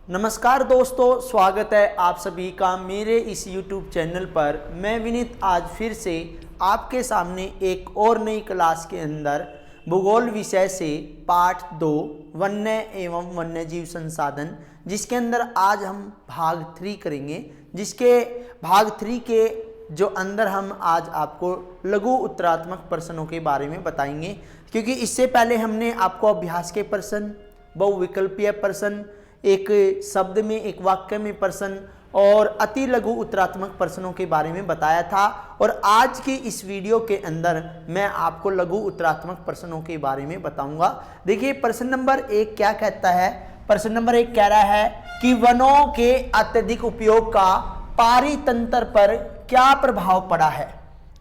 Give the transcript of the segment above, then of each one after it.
नमस्कार दोस्तों, स्वागत है आप सभी का मेरे इस YouTube चैनल पर। मैं विनीत आज फिर से आपके सामने एक और नई क्लास के अंदर भूगोल विषय से पाठ 2 वन्य एवं वन्यजीव संसाधन, जिसके अंदर आज हम भाग 3 करेंगे। जिसके भाग 3 के जो अंदर हम आज आपको लघु उत्तरात्मक प्रश्नों के बारे में बताएंगे, क्योंकि इससे पहले हमने आपको अभ्यास के प्रश्न, बहुविकल्पीय प्रश्न, एक शब्द में एक वाक्य में प्रश्न और अति लघु उत्तरात्मक प्रश्नों के बारे में बताया था। और आज की इस वीडियो के अंदर मैं आपको लघु उत्तरात्मक प्रश्नों के बारे में बताऊंगा। देखिए प्रश्न नंबर 1 क्या कहता है। प्रश्न नंबर 1 कह रहा है कि वनों के अत्यधिक उपयोग का पारितंत्र पर क्या प्रभाव पड़ा है।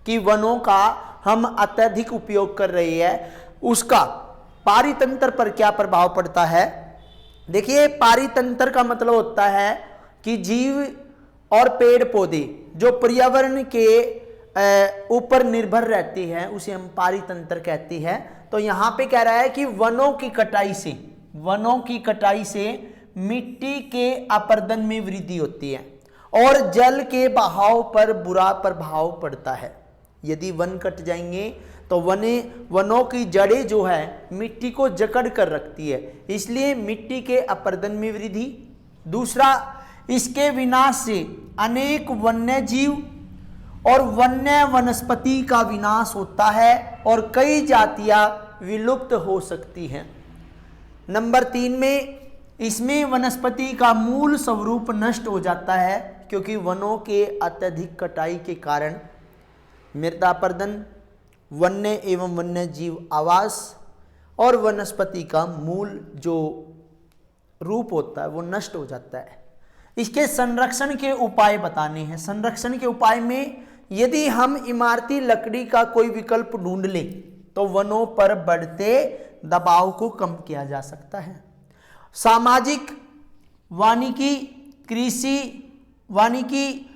कि वनों का हम अत्यधिक उपयोग कर रहे हैं, उसका पारितंत्र पर क्या प्रभाव पड़ता है। देखिए पारितंत्र का मतलब होता है कि जीव और पेड़ पौधे जो पर्यावरण के ऊपर निर्भर रहती है उसे हम पारितंत्र कहते हैं। तो यहाँ पे कह रहा है कि वनों की कटाई से मिट्टी के अपरदन में वृद्धि होती है और जल के बहाव पर बुरा प्रभाव पड़ता है। यदि वन कट जाएंगे तो वनों की जड़ें जो है मिट्टी को जकड़ कर रखती है, इसलिए मिट्टी के अपरदन में वृद्धि। दूसरा, इसके विनाश से अनेक वन्य जीव और वन्य वनस्पति का विनाश होता है और कई जातियां विलुप्त हो सकती हैं। नंबर 3 में, इसमें वनस्पति का मूल स्वरूप नष्ट हो जाता है, क्योंकि वनों के अत्यधिक कटाई के कारण मृदापर्दन, वन्य एवं वन्य जीव आवास और वनस्पति का मूल जो रूप होता है वो नष्ट हो जाता है। इसके संरक्षण के उपाय बताने हैं। संरक्षण के उपाय में यदि हम इमारती लकड़ी का कोई विकल्प ढूंढ लें तो वनों पर बढ़ते दबाव को कम किया जा सकता है। सामाजिक वानिकी, कृषि वानिकी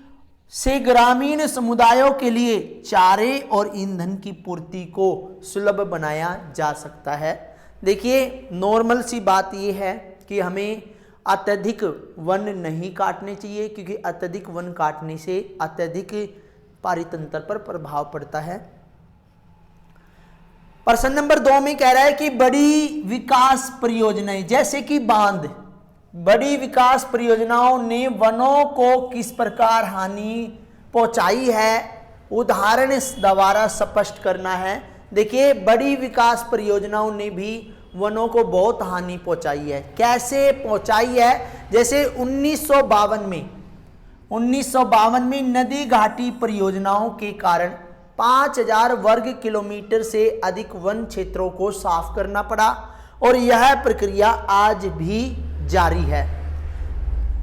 से ग्रामीण समुदायों के लिए चारे और ईंधन की पूर्ति को सुलभ बनाया जा सकता है। देखिए नॉर्मल सी बात यह है कि हमें अत्यधिक वन नहीं काटने चाहिए, क्योंकि अत्यधिक वन काटने से अत्यधिक पारितंत्र पर प्रभाव पड़ता है। प्रश्न नंबर 2 में कह रहा है कि बड़ी विकास परियोजनाएं जैसे कि बांध, बड़ी विकास परियोजनाओं ने वनों को किस प्रकार हानि पहुंचाई है, उदाहरण द्वारा स्पष्ट करना है। देखिए बड़ी विकास परियोजनाओं ने भी वनों को बहुत हानि पहुंचाई है। कैसे पहुंचाई है? जैसे 1952 में नदी घाटी परियोजनाओं के कारण 5000 वर्ग किलोमीटर से अधिक वन क्षेत्रों को साफ करना पड़ा और यह प्रक्रिया आज भी जारी है।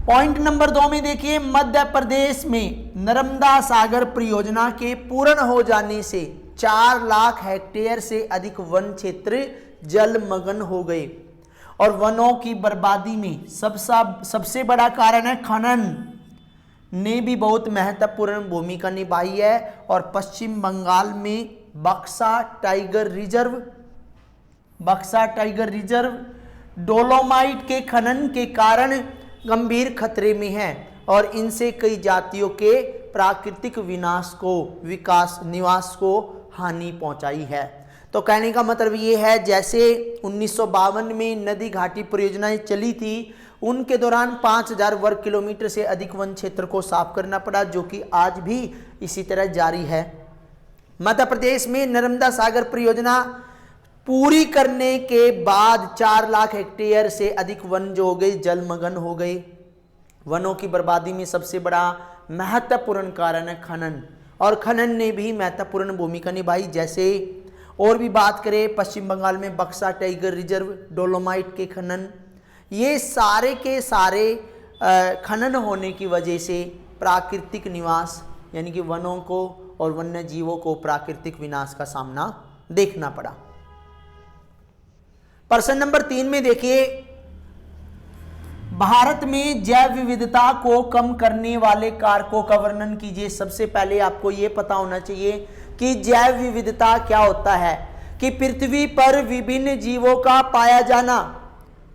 पॉइंट नंबर 2 में देखिए, मध्य प्रदेश में नर्मदा सागर परियोजना के पूर्ण हो जाने से 4 लाख हेक्टेयर से अधिक वन क्षेत्र जलमग्न हो गए और वनों की बर्बादी में सबसे बड़ा कारण है खनन ने भी बहुत महत्वपूर्ण भूमिका निभाई है। और पश्चिम बंगाल में बक्सा टाइगर रिजर्व डोलोमाइट के खनन के कारण गंभीर खतरे में है और इनसे कई जातियों के प्राकृतिक निवास को हानि पहुंचाई है। तो कहने का मतलब ये है, जैसे 1952 में नदी घाटी परियोजनाएं चली थी, उनके दौरान 5000 वर्ग किलोमीटर से अधिक वन क्षेत्र को साफ करना पड़ा, जो कि आज भी इसी तरह जारी है। मध्य प्रदेश में नर्मदा सागर परियोजना पूरी करने के बाद 4 लाख हेक्टेयर से अधिक वन जो हो गए जलमग्न हो गए। वनों की बर्बादी में सबसे बड़ा महत्वपूर्ण कारण है खनन, और खनन ने भी महत्वपूर्ण भूमिका निभाई। जैसे और भी बात करें, पश्चिम बंगाल में बक्सा टाइगर रिजर्व, डोलोमाइट के खनन, ये सारे के सारे खनन होने की वजह से प्राकृतिक निवास यानी कि वनों को और वन्य जीवों को प्राकृतिक विनाश का सामना देखना पड़ा। प्रश्न नंबर 3 में देखिए, भारत में जैव विविधता को कम करने वाले कारकों का वर्णन कीजिए। सबसे पहले आपको यह पता होना चाहिए कि जैव विविधता क्या होता है। कि पृथ्वी पर विभिन्न जीवों का पाया जाना,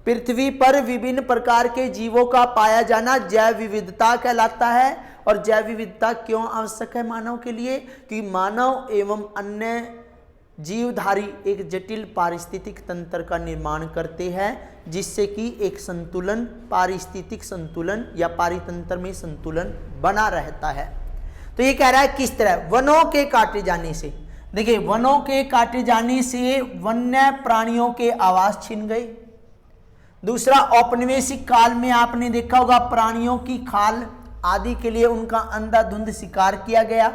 पृथ्वी पर विभिन्न प्रकार के जीवों का पाया जाना जैव विविधता कहलाता है। और जैव विविधता क्यों आवश्यक है मानव के लिए? कि मानव एवं अन्य जीवधारी एक जटिल पारिस्थितिक तंत्र का निर्माण करते हैं, जिससे कि एक संतुलन, पारिस्थितिक संतुलन या पारितंत्र में संतुलन बना रहता है। तो ये कह रहा है किस तरह? वनों के काटे जाने से। देखिए, वनों के काटे जाने से वन्य प्राणियों के आवास छिन गए। दूसरा, औपनिवेशिक काल में आपने देखा होगा प्राणियों की खाल आदि के लिए उनका अंधाधुंध शिकार किया गया।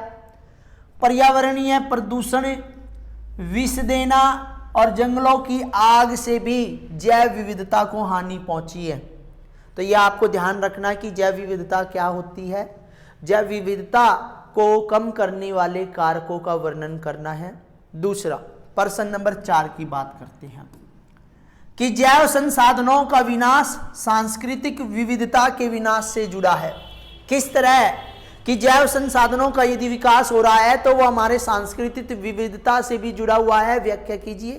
पर्यावरणीय प्रदूषण, विष देना और जंगलों की आग से भी जैव विविधता को हानि पहुंची है। तो यह आपको ध्यान रखना कि जैव विविधता क्या होती है। जैव विविधता को कम करने वाले कारकों का वर्णन करना है। दूसरा, प्रश्न नंबर 4 की बात करते हैं कि जैव संसाधनों का विनाश सांस्कृतिक विविधता के विनाश से जुड़ा है। किस तरह? कि जैव संसाधनों का यदि विकास हो रहा है तो वो हमारे सांस्कृतिक विविधता से भी जुड़ा हुआ है। व्याख्या कीजिए।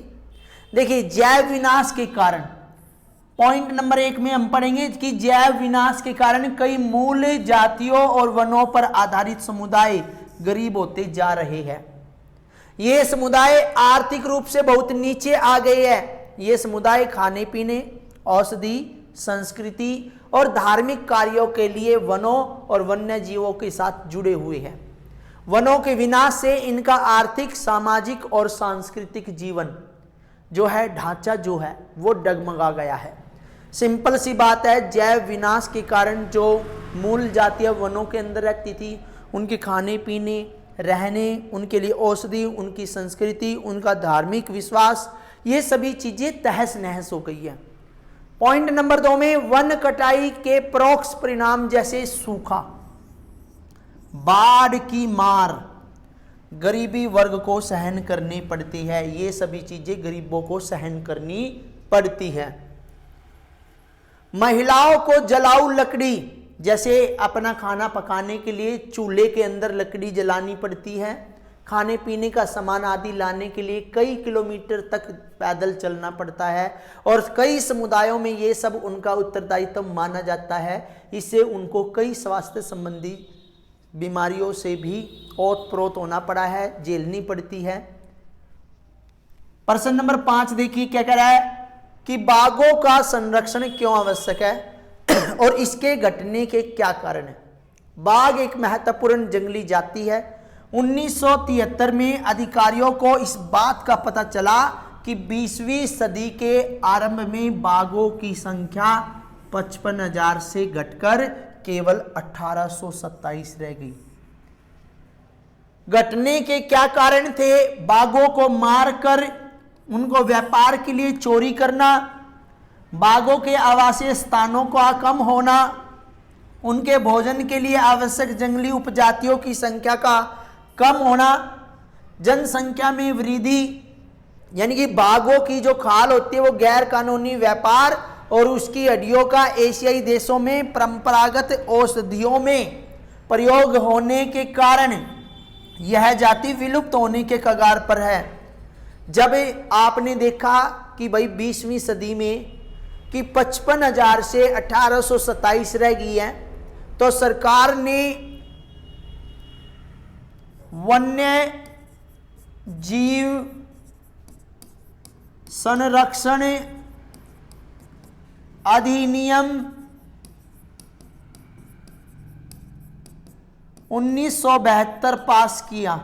देखिए, जैव विनाश के कारण, पॉइंट नंबर 1 में हम पढ़ेंगे कि जैव विनाश के कारण कई मूल जातियों और वनों पर आधारित समुदाय गरीब होते जा रहे हैं। ये समुदाय आर्थिक रूप से बहुत नीचे आ गए हैं। ये समुदाय खाने पीने, औषधि, संस्कृति और धार्मिक कार्यों के लिए वनों और वन्य जीवों के साथ जुड़े हुए हैं। वनों के विनाश से इनका आर्थिक, सामाजिक और सांस्कृतिक जीवन जो है, ढांचा जो है वो डगमगा गया है। सिंपल सी बात है, जैव विनाश के कारण जो मूल जातियां वनों के अंदर रहती थी, उनके खाने पीने, रहने, उनके लिए औषधि, उनकी संस्कृति, उनका धार्मिक विश्वास, ये सभी चीजें तहस नहस हो गई है। पॉइंट नंबर 2 में वन कटाई के परोक्ष परिणाम जैसे सूखा, बाढ़ की मार गरीबी वर्ग को सहन करनी पड़ती है। ये सभी चीजें गरीबों को सहन करनी पड़ती है। महिलाओं को जलाऊ लकड़ी, जैसे अपना खाना पकाने के लिए चूल्हे के अंदर लकड़ी जलानी पड़ती है, खाने पीने का सामान आदि लाने के लिए कई किलोमीटर तक पैदल चलना पड़ता है, और कई समुदायों में ये सब उनका उत्तरदायित्व माना जाता है। इससे उनको कई स्वास्थ्य संबंधी बीमारियों से भी ओतप्रोत होना पड़ा है, झेलनी पड़ती है। प्रश्न नंबर 5 देखिए क्या कह रहा है कि बाघों का संरक्षण क्यों आवश्यक है और इसके घटने के क्या कारण है। बाघ एक महत्वपूर्ण जंगली जाति है। 1973 में अधिकारियों को इस बात का पता चला कि 20वीं सदी के आरंभ में बाघों की संख्या 55,000 से घटकर केवल 1827 रह गई। घटने के क्या कारण थे? बाघों को मारकर उनको व्यापार के लिए चोरी करना, बाघों के आवासीय स्थानों का कम होना, उनके भोजन के लिए आवश्यक जंगली उपजातियों की संख्या का कम होना, जनसंख्या में वृद्धि, यानी कि बाघों की जो खाल होती है वो गैर कानूनी व्यापार और उसकी हड्डियों का एशियाई देशों में परंपरागत औषधियों में प्रयोग होने के कारण यह जाति विलुप्त होने के कगार पर है। जब आपने देखा कि भाई 20वीं सदी में कि 55,000 से 1827 रह गई है, तो सरकार ने वन्य जीव संरक्षण अधिनियम 1972 पास किया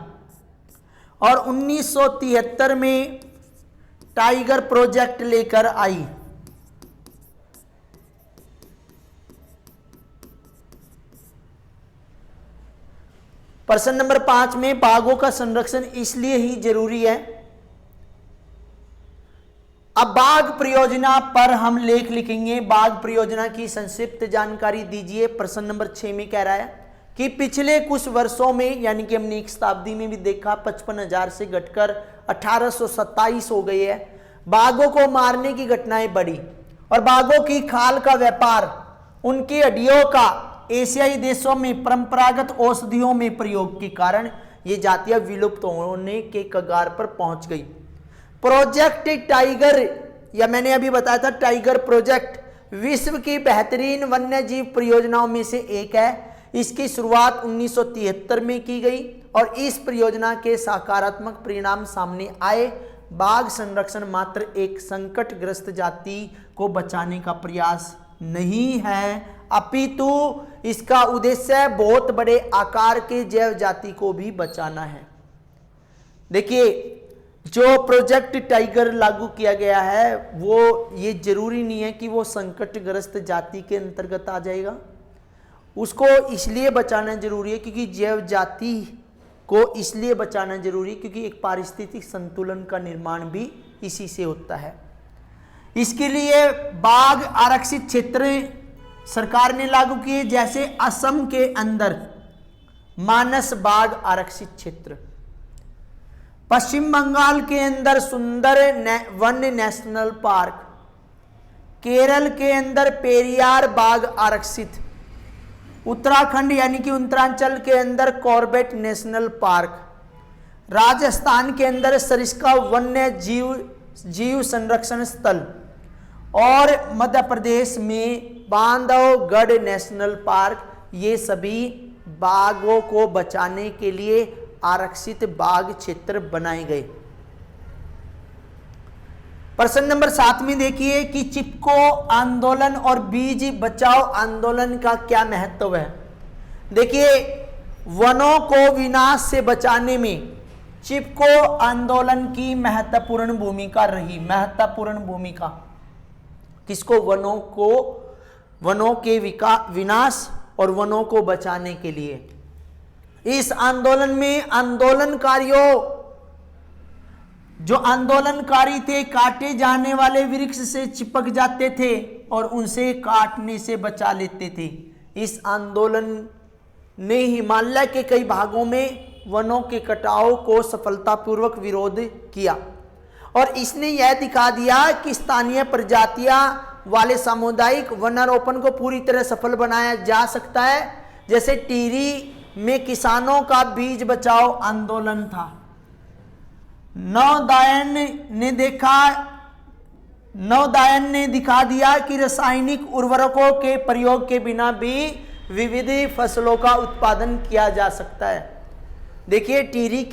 और 1973 में टाइगर प्रोजेक्ट लेकर आई। प्रश्न नंबर 5 में बाघों का संरक्षण इसलिए ही जरूरी है। अब बाघ परियोजना पर हम लेख लिखेंगे। बाघ परियोजना की संक्षिप्त जानकारी दीजिए। प्रश्न नंबर 6 में कह रहा है कि पिछले कुछ वर्षों में, यानी कि हमने एक शताब्दी में भी देखा 55,000 से घटकर 1827 हो गए हैं, बाघों को मारने की घटनाएं बढ़ी और बाघों की खाल का व्यापार, उनकी हड्डियों का एशियाई देशों में परंपरागत औषधियों में प्रयोग के कारण ये जातियां विलुप्त होने के कगार पर पहुंच गई। प्रोजेक्ट टाइगर या मैंने अभी बताया था टाइगर प्रोजेक्ट विश्व की बेहतरीन वन्य जीव परियोजनाओं में से एक है। इसकी शुरुआत 1973 में की गई और इस परियोजना के सकारात्मक परिणाम सामने आए। बाघ संरक्षण मात्र एक संकटग्रस्त जाति को बचाने का प्रयास नहीं है, अपितु इसका उद्देश्य बहुत बड़े आकार के जैव जाति को भी बचाना है। देखिए, जो प्रोजेक्ट टाइगर लागू किया गया है वो ये जरूरी नहीं है कि वो संकटग्रस्त जाति के अंतर्गत आ जाएगा। उसको इसलिए बचाना जरूरी है क्योंकि जैव जाति को इसलिए बचाना जरूरी है क्योंकि एक पारिस्थितिक संतुलन का निर्माण भी इसी से होता है। इसके लिए बाघ आरक्षित क्षेत्र सरकार ने लागू किए, जैसे असम के अंदर मानस बाघ आरक्षित क्षेत्र, पश्चिम बंगाल के अंदर सुंदर वन नेशनल पार्क, केरल के अंदर पेरियार बाघ आरक्षित, उत्तराखंड यानी कि उत्तरांचल के अंदर कॉर्बेट नेशनल पार्क, राजस्थान के अंदर सरिस्का वन्य जीव संरक्षण स्थल और मध्य प्रदेश में बांधवगढ़ नेशनल पार्क, ये सभी बाघों को बचाने के लिए आरक्षित बाघ क्षेत्र बनाए गए। प्रश्न नंबर 7 में देखिए कि चिपको आंदोलन और बीज बचाओ आंदोलन का क्या महत्व है। देखिए, वनों को विनाश से बचाने में चिपको आंदोलन की महत्वपूर्ण भूमिका रही। महत्वपूर्ण भूमिका किसको? वनों के विनाश और वनों को बचाने के लिए। इस आंदोलन में आंदोलनकारियों, जो आंदोलनकारी थे, काटे जाने वाले वृक्ष से चिपक जाते थे और उनसे काटने से बचा लेते थे। इस आंदोलन ने हिमालय के कई भागों में वनों के कटाव को सफलतापूर्वक विरोध किया और इसने यह दिखा दिया कि स्थानीय प्रजातियां वाले सामुदायिक वनारोपण को पूरी तरह सफल बनाया जा सकता है। जैसे टिहरी में किसानों का बीज बचाओ आंदोलन था। नवोदयन ने दिखा दिया कि रासायनिक उर्वरकों के प्रयोग के बिना भी विविध फसलों का उत्पादन किया जा सकता है। देखिए, टिहरी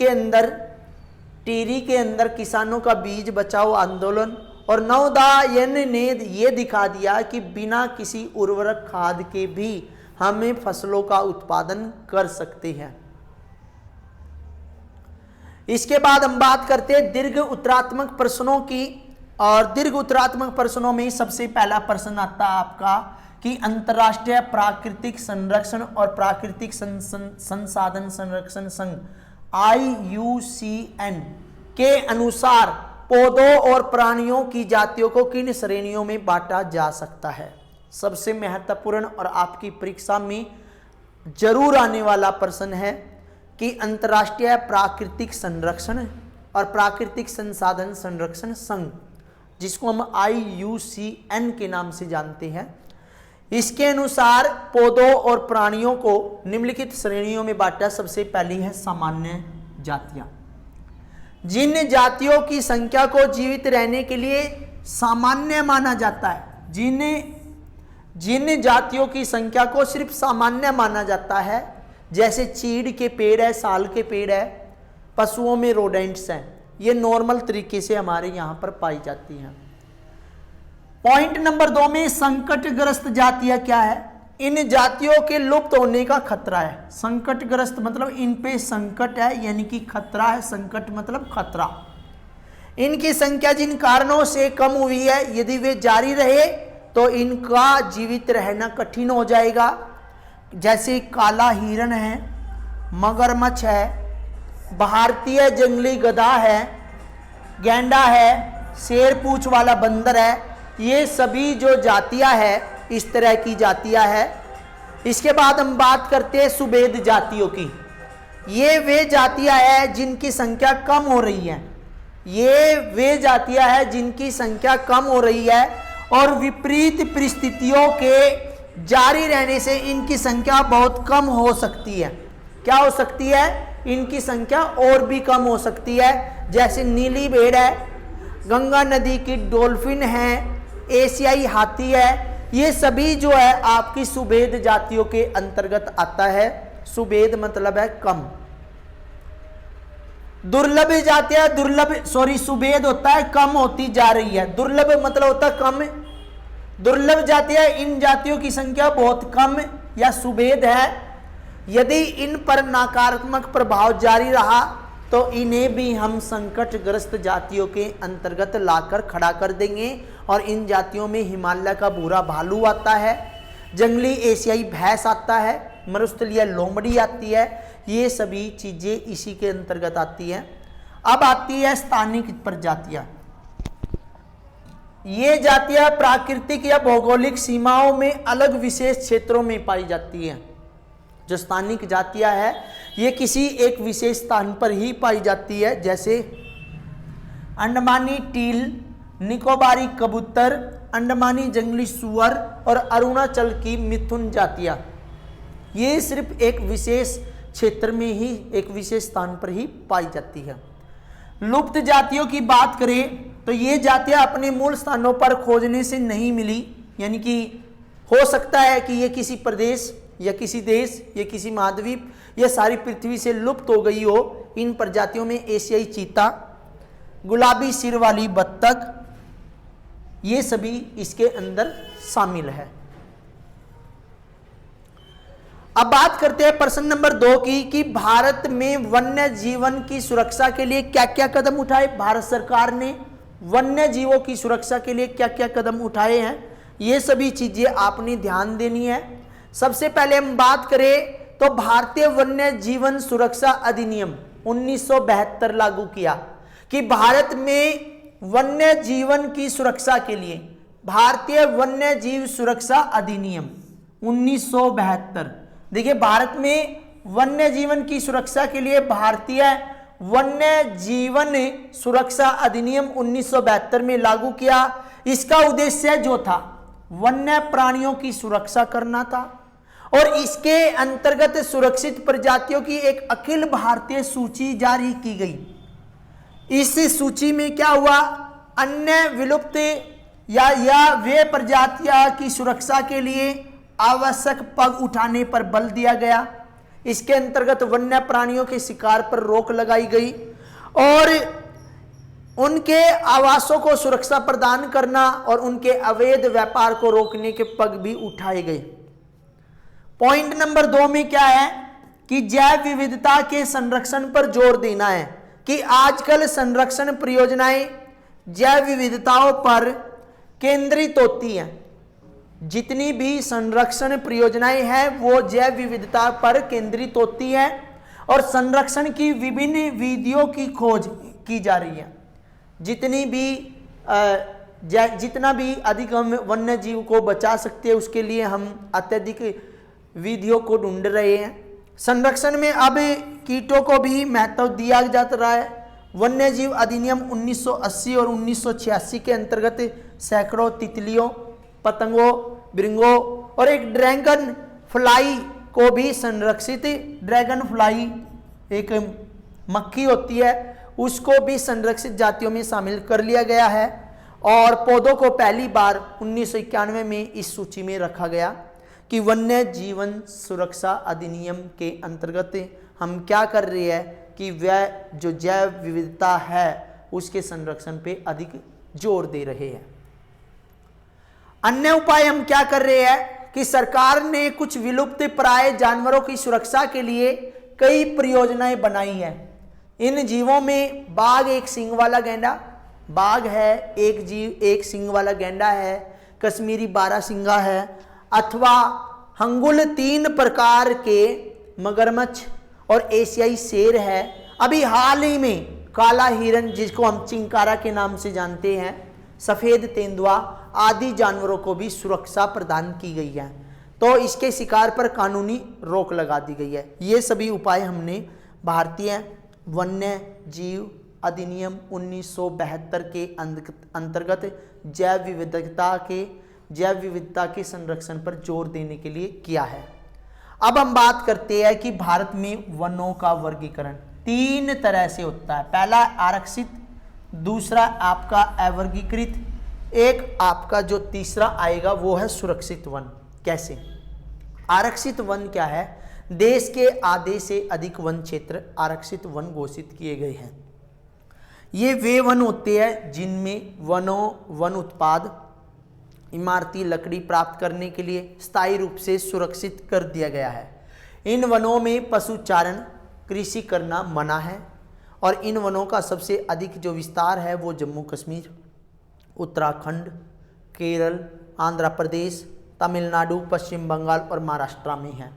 के अंदर किसानों का बीज बचाओ आंदोलन और नवोदयन ने यह दिखा दिया कि बिना किसी उर्वरक खाद के भी हमें फसलों का उत्पादन कर सकते हैं। इसके बाद हम बात करते हैं दीर्घ उत्तरात्मक प्रश्नों की, और दीर्घ उत्तरात्मक प्रश्नों में सबसे पहला प्रश्न आता है आपका कि अंतर्राष्ट्रीय प्राकृतिक संरक्षण और प्राकृतिक संसाधन संरक्षण संघ IUCN के अनुसार पौधों और प्राणियों की जातियों को किन श्रेणियों में बांटा जा सकता है। सबसे महत्वपूर्ण और आपकी परीक्षा में जरूर आने वाला प्रश्न है कि अंतर्राष्ट्रीय प्राकृतिक संरक्षण और प्राकृतिक संसाधन संरक्षण संघ, जिसको हम IUCN के नाम से जानते हैं, इसके अनुसार पौधों और प्राणियों को निम्नलिखित श्रेणियों में बांटा। सबसे पहली है सामान्य जातियां। जिन जातियों की संख्या को जीवित रहने के लिए सामान्य माना जाता है, जिन जातियों की संख्या को सिर्फ सामान्य माना जाता है, जैसे चीड़ के पेड़ है, साल के पेड़ है, पशुओं में रोडेंट्स हैं, ये नॉर्मल तरीके से हमारे यहाँ पर पाई जाती हैं। पॉइंट नंबर 2 में संकटग्रस्त जातियां क्या है? इन जातियों के लुप्त होने का खतरा है। संकटग्रस्त मतलब इन पे संकट है, यानी कि खतरा है। संकट मतलब खतरा। इनकी संख्या जिन कारणों से कम हुई है, यदि वे जारी रहे तो इनका जीवित रहना कठिन हो जाएगा। जैसे काला हिरण है, मगरमच्छ है, भारतीय जंगली गधा है, गैंडा है, शेर पूंछ वाला बंदर है, ये सभी जो जातियां हैं इस तरह की जातियां हैं। इसके बाद हम बात करते हैं सुभेद जातियों की। ये वे जातियां हैं जिनकी संख्या कम हो रही है। ये वे जातियां हैं जिनकी संख्या कम हो रही है और विपरीत परिस्थितियों के जारी रहने से इनकी संख्या बहुत कम हो सकती है। क्या हो सकती है? इनकी संख्या और भी कम हो सकती है। जैसे नीली भेड़ है, गंगा नदी की डॉल्फिन है, एशियाई हाथी है, ये सभी जो है आपकी सुभेद जातियों के अंतर्गत आता है। सुभेद मतलब है कम। दुर्लभ जातियां, सुभेद होता है कम होती जा रही है, दुर्लभ मतलब होता है कम। दुर्लभ जातियां, इन जातियों की संख्या बहुत कम या सुभेद है। यदि इन पर नकारात्मक प्रभाव जारी रहा तो इन्हें भी हम संकटग्रस्त जातियों के अंतर्गत लाकर खड़ा कर देंगे। और इन जातियों में हिमालय का भूरा भालू आता है, जंगली एशियाई भैंस आता है, मरुस्थलीय लोमड़ी आती है, ये सभी चीजें इसी के अंतर्गत आती हैं। अब आती है स्थानिक प्रजातियां। ये जातियां प्राकृतिक या भौगोलिक सीमाओं में अलग विशेष क्षेत्रों में पाई जाती हैं। जो स्थानिक जातियां है ये किसी एक विशेष स्थान पर ही पाई जाती है, जैसे अंडमानी टील, निकोबारी कबूतर, अंडमानी जंगली सुअर और अरुणाचल की मिथुन जातियां। ये सिर्फ एक विशेष क्षेत्र में ही, एक विशेष स्थान पर ही पाई जाती है। लुप्त जातियों की बात करें तो ये जातियां अपने मूल स्थानों पर खोजने से नहीं मिली, यानी कि हो सकता है कि ये किसी प्रदेश या किसी देश या किसी महाद्वीप या सारी पृथ्वी से लुप्त हो गई हो। इन प्रजातियों में एशियाई चीता, गुलाबी सिर वाली बत्तख, ये सभी इसके अंदर शामिल है। अब बात करते हैं प्रश्न नंबर 2 की कि भारत में वन्य जीवन की सुरक्षा के लिए क्या क्या कदम उठाए। भारत सरकार ने वन्य जीवों की सुरक्षा के लिए क्या क्या कदम उठाए हैं, ये सभी चीजें आपने ध्यान देनी है। सबसे पहले हम बात करें तो भारतीय वन्य जीवन सुरक्षा अधिनियम 1972 लागू किया कि भारत में वन्य जीवन की सुरक्षा के लिए भारतीय वन्य जीव सुरक्षा अधिनियम 1972। देखिए, भारत में वन्य जीवन की सुरक्षा के लिए भारतीय वन्य जीवन सुरक्षा अधिनियम 1972 में लागू किया। इसका उद्देश्य जो था वन्य प्राणियों की सुरक्षा करना था और इसके अंतर्गत सुरक्षित प्रजातियों की एक अखिल भारतीय सूची जारी की गई। इस सूची में क्या हुआ, अन्य विलुप्त या वे प्रजातियां की सुरक्षा के लिए आवश्यक पग उठाने पर बल दिया गया। इसके अंतर्गत वन्य प्राणियों के शिकार पर रोक लगाई गई और उनके आवासों को सुरक्षा प्रदान करना और उनके अवैध व्यापार को रोकने के पग भी उठाए गए। पॉइंट नंबर 2 में क्या है कि जैव विविधता के संरक्षण पर जोर देना है कि आजकल संरक्षण परियोजनाएं जैव विविधताओं पर केंद्रित होती हैं। जितनी भी संरक्षण परियोजनाएं हैं वो जैव विविधता पर केंद्रित होती हैं और संरक्षण की विभिन्न विधियों की खोज की जा रही है। जितना भी अधिक हम वन्य जीव को बचा सकते हैं उसके लिए हम अत्यधिक विधियों को ढूंढ रहे हैं। संरक्षण में अब कीटों को भी महत्व दिया जा रहा है। वन्य जीव अधिनियम 1980 और 1986 के अंतर्गत सैकड़ों तितलियों, पतंगों, बिरंगों और एक ड्रैगन फ्लाई को भी संरक्षित, ड्रैगन फ्लाई एक मक्खी होती है, उसको भी संरक्षित जातियों में शामिल कर लिया गया है। और पौधों को पहली बार 1991 में इस सूची में रखा गया कि वन्य जीवन सुरक्षा अधिनियम के अंतर्गत हम क्या कर रहे हैं कि वह जो जैव विविधता है उसके संरक्षण पे अधिक जोर दे रहे हैं। अन्य उपाय हम क्या कर रहे हैं कि सरकार ने कुछ विलुप्त प्राय जानवरों की सुरक्षा के लिए कई परियोजनाएं बनाई हैं। इन जीवों में बाघ एक सींग वाला गैंडा, बाघ है एक जीव, एक सींग वाला गैंडा है, कश्मीरी बारहसिंगा है, अथवा हंगुल 3 प्रकार के मगरमच्छ और एशियाई शेर है। अभी हाल ही में काला हिरन जिसको हम चिंकारा के नाम से जानते हैं, सफेद तेंदुआ आदि जानवरों को भी सुरक्षा प्रदान की गई है, तो इसके शिकार पर कानूनी रोक लगा दी गई है। ये सभी उपाय हमने भारतीय वन्य जीव अधिनियम 1972 के अंतर्गत जैव विविधता के संरक्षण पर जोर देने के लिए किया है। अब हम बात करते हैं कि भारत में वनों का वर्गीकरण 3 तरह से होता है। पहला आरक्षित, दूसरा आपका अवर्गीकृत, एक आपका जो तीसरा आएगा वो है सुरक्षित वन। कैसे? आरक्षित वन क्या है? देश के आधे से अधिक वन क्षेत्र आरक्षित वन घोषित किए गए हैं। ये वे वन होते हैं जिनमें वन उत्पाद, इमारती लकड़ी प्राप्त करने के लिए स्थायी रूप से सुरक्षित कर दिया गया है। इन वनों में पशुचारण, कृषि करना मना है और इन वनों का सबसे अधिक जो विस्तार है वो जम्मू कश्मीर, उत्तराखंड, केरल, आंध्र प्रदेश, तमिलनाडु, पश्चिम बंगाल और महाराष्ट्र में है।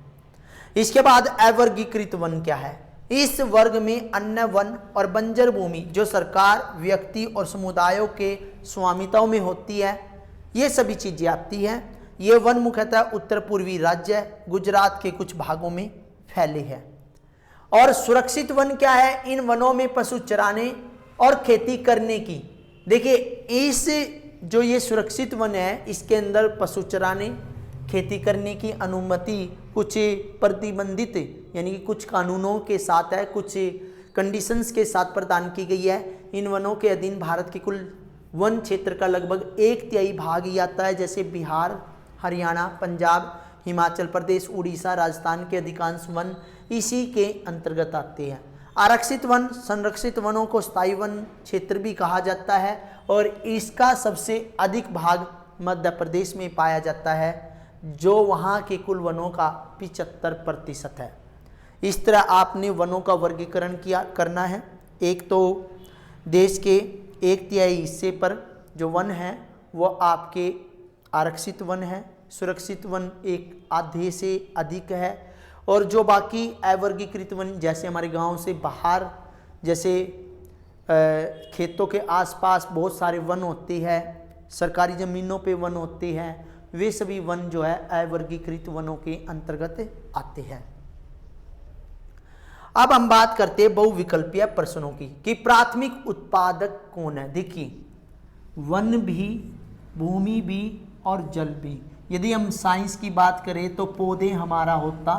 इसके बाद अवर्गीकृत वन क्या है? इस वर्ग में अन्य वन और बंजर भूमि जो सरकार, व्यक्ति और समुदायों के स्वामित्व में होती है, ये सभी चीजें आती हैं। ये वन मुख्यतः उत्तर पूर्वी राज्य गुजरात के कुछ भागों में फैले हैं। और सुरक्षित वन क्या है? इन वनों में पशु चराने और खेती करने की, देखिए इस जो ये सुरक्षित वन है इसके अंदर पशु चराने, खेती करने की अनुमति कुछ प्रतिबंधित यानी कि कुछ कानूनों के साथ है, कुछ कंडीशंस के साथ प्रदान की गई है। इन वनों के अधीन भारत के कुल वन क्षेत्र का लगभग 1/3 भाग ही आता है, जैसे बिहार, हरियाणा, पंजाब, हिमाचल प्रदेश, उड़ीसा, राजस्थान के अधिकांश वन इसी के अंतर्गत आते हैं। आरक्षित वन, संरक्षित वनों को स्थायी वन क्षेत्र भी कहा जाता है और इसका सबसे अधिक भाग मध्य प्रदेश में पाया जाता है, जो वहाँ के कुल वनों का 75% है। इस तरह आपने वनों का वर्गीकरण करना है। एक तो देश के 1/3 हिस्से पर जो वन है वो आपके आरक्षित वन है, सुरक्षित वन एक आधे से अधिक है और जो बाकी अवर्गीकृत वन जैसे हमारे गांव से बाहर, जैसे खेतों के आसपास बहुत सारे वन होते हैं, सरकारी ज़मीनों पे वन होते हैं, वे सभी वन जो है अवर्गीकृत वनों के अंतर्गत आते हैं। अब हम बात करते हैं बहुविकल्पीय प्रश्नों की कि प्राथमिक उत्पादक कौन है। देखिए वन भी, भूमि भी और जल भी। यदि हम साइंस की बात करें तो पौधे हमारा होता,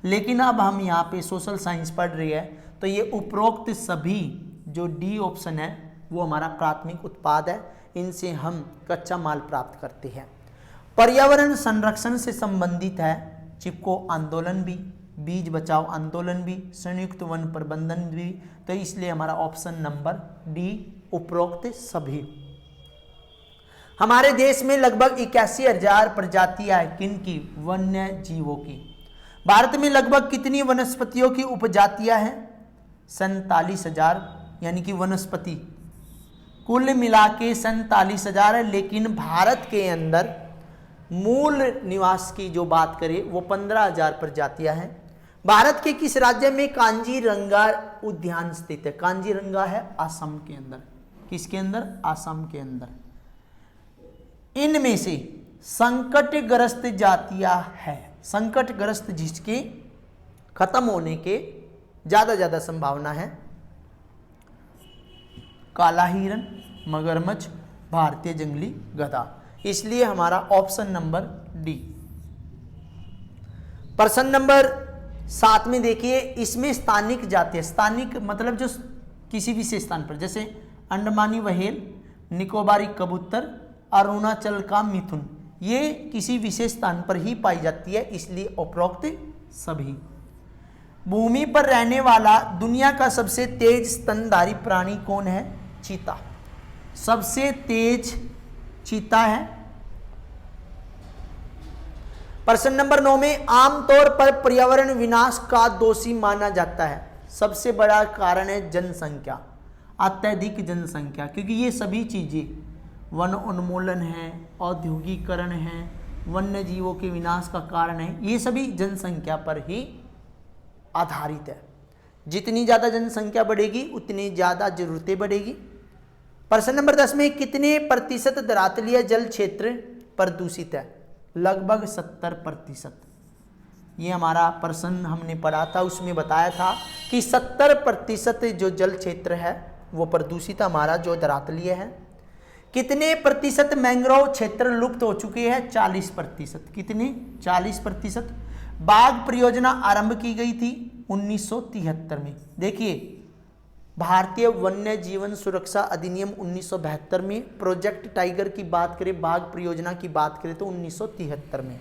लेकिन अब हम यहाँ पे सोशल साइंस पढ़ रहे हैं तो ये उपरोक्त सभी जो डी ऑप्शन है वो हमारा प्राथमिक उत्पाद है, इनसे हम कच्चा माल प्राप्त करते हैं। पर्यावरण संरक्षण से संबंधित है चिपको आंदोलन भी, बीज बचाओ आंदोलन भी, संयुक्त वन प्रबंधन भी, तो इसलिए हमारा ऑप्शन नंबर डी उपरोक्त सभी। हमारे देश में लगभग 81,000 प्रजातियां हैं किनकी? वन्य जीवों की। भारत में लगभग कितनी वनस्पतियों की उपजातियां हैं? 47,000 यानी कि वनस्पति कुल मिला के 47,000 है, लेकिन भारत के अंदर मूल निवास की जो बात करें वो 15,000 प्रजातियां हैं। भारत के किस राज्य में कांजीरंगा उद्यान स्थित है? कांजीरंगा है असम के अंदर। किसके अंदर? असम के अंदर। इनमें से संकटग्रस्त जातियां हैं, संकटग्रस्त जिसके खत्म होने के ज्यादा संभावना है, काला हिरन, मगरमच्छ, भारतीय जंगली गधा। इसलिए हमारा ऑप्शन नंबर डी। प्रश्न नंबर 7 में देखिए, इसमें स्थानिक जातियां, स्थानिक मतलब जो किसी विशेष स्थान पर, जैसे अंडमानी व्हेल, निकोबारी कबूतर, अरुणाचल का मिथुन, ये किसी विशेष स्थान पर ही पाई जाती है, इसलिए उपरोक्त सभी। भूमि पर रहने वाला दुनिया का सबसे तेज स्तनधारी प्राणी कौन है? चीता। सबसे तेज चीता है। प्रश्न नंबर 9 में आमतौर पर पर्यावरण विनाश का दोषी माना जाता है। सबसे बड़ा कारण है जनसंख्या, अत्यधिक जनसंख्या, क्योंकि ये सभी चीजें वन उन्मूलन है, औद्योगिकरण है, वन्य जीवों के विनाश का कारण है, ये सभी जनसंख्या पर ही आधारित है। जितनी ज्यादा जनसंख्या बढ़ेगी उतनी ज्यादा जरूरतें बढ़ेगी। प्रश्न नंबर 10 में कितने प्रतिशत धरातलीय जल क्षेत्र प्रदूषित है? लगभग 70%। ये हमारा प्रश्न हमने पढ़ा था, उसमें बताया था कि 70% जो जल क्षेत्र है वो प्रदूषित हमारा जो धरातलीय है। कितने प्रतिशत मैंग्रोव क्षेत्र लुप्त हो चुके हैं? 40%। कितने? 40%। बाघ परियोजना आरंभ की गई थी 1973 में। देखिए भारतीय वन्य जीवन सुरक्षा अधिनियम 1972 में, प्रोजेक्ट टाइगर की बात करें, बाघ परियोजना की बात करें तो 1973 में।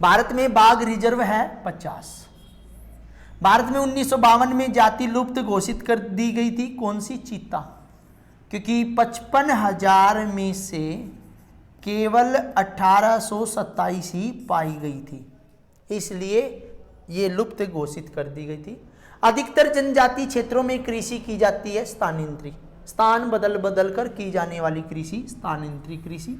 भारत में बाघ रिजर्व है 50। भारत में 1952 में जाति लुप्त घोषित कर दी गई थी, कौन सी? चीता, क्योंकि 55,000 में से केवल 1827 ही पाई गई थी, इसलिए ये लुप्त घोषित कर दी गई थी। अधिकतर जनजाति क्षेत्रों में कृषि की जाती है स्थानांतरी, स्थान बदल बदल कर की जाने वाली कृषि स्थानांतरी कृषि।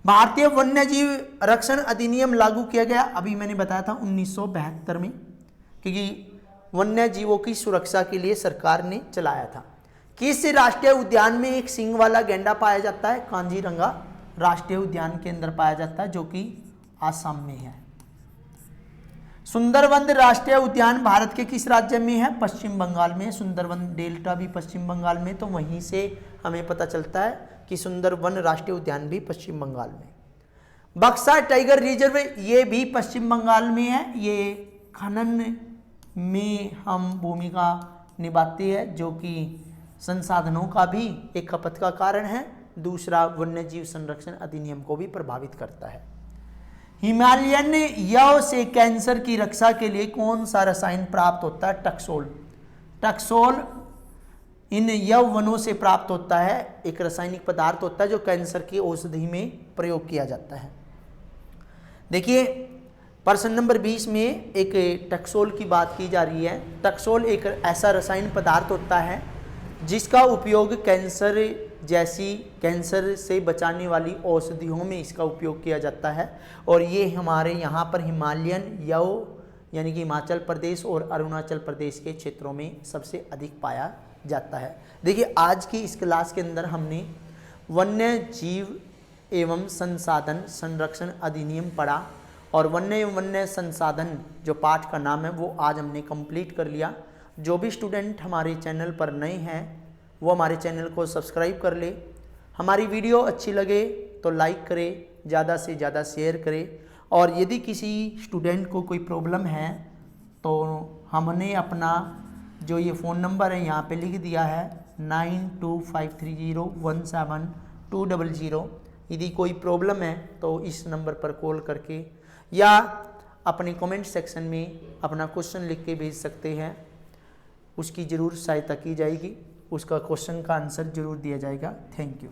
भारतीय वन्यजीव रक्षण अधिनियम लागू किया गया, अभी मैंने बताया था 1972 में, क्योंकि वन्य जीवों की सुरक्षा के लिए सरकार ने चलाया था। किस राष्ट्रीय उद्यान में एक सींग वाला गैंडा पाया जाता है? कांजीरंगा राष्ट्रीय उद्यान के अंदर पाया जाता है, जो कि आसाम में है। सुंदरवन राष्ट्रीय उद्यान भारत के किस राज्य में है? पश्चिम बंगाल में। सुंदरवन डेल्टा भी पश्चिम बंगाल में, तो वहीं से हमें पता चलता है कि सुंदरवन राष्ट्रीय उद्यान भी पश्चिम बंगाल में। बक्सा टाइगर रिजर्व ये भी पश्चिम बंगाल में है। ये खनन में हम भूमिका निभाती है, जो कि संसाधनों का भी एक खपत का कारण है। दूसरा, वन्यजीव संरक्षण अधिनियम को भी प्रभावित करता है। हिमालयन यव से कैंसर की रक्षा के लिए कौन सा रसायन प्राप्त होता है? टक्सोल। टक्सोल इन यव वनों से प्राप्त होता है, एक रासायनिक पदार्थ होता है जो कैंसर की औषधि में प्रयोग किया जाता है। देखिए प्रश्न नंबर 20 में एक टक्सोल की बात की जा रही है। टक्सोल एक ऐसा रसायन पदार्थ होता है जिसका उपयोग कैंसर जैसी, कैंसर से बचाने वाली औषधियों में इसका उपयोग किया जाता है, और ये हमारे यहाँ पर हिमालयन यव यानी कि हिमाचल प्रदेश और अरुणाचल प्रदेश के क्षेत्रों में सबसे अधिक पाया जाता है। देखिए आज की इस क्लास के अंदर हमने वन्य जीव एवं संसाधन संरक्षण अधिनियम पढ़ा, और वन्य संसाधन जो पाठ का नाम है वो आज हमने कंप्लीट कर लिया। जो भी स्टूडेंट हमारे चैनल पर नए हैं वो हमारे चैनल को सब्सक्राइब कर ले। हमारी वीडियो अच्छी लगे तो लाइक करें, ज़्यादा से ज़्यादा शेयर करें, और यदि किसी स्टूडेंट को कोई प्रॉब्लम है तो हमने अपना जो ये फ़ोन नंबर है यहाँ पे लिख दिया है 9253017200। यदि कोई प्रॉब्लम है तो इस नंबर पर कॉल करके या अपने कमेंट सेक्शन में अपना क्वेश्चन लिख के भेज सकते हैं। उसकी ज़रूर सहायता की जाएगी, उसका क्वेश्चन का आंसर ज़रूर दिया जाएगा। Thank you.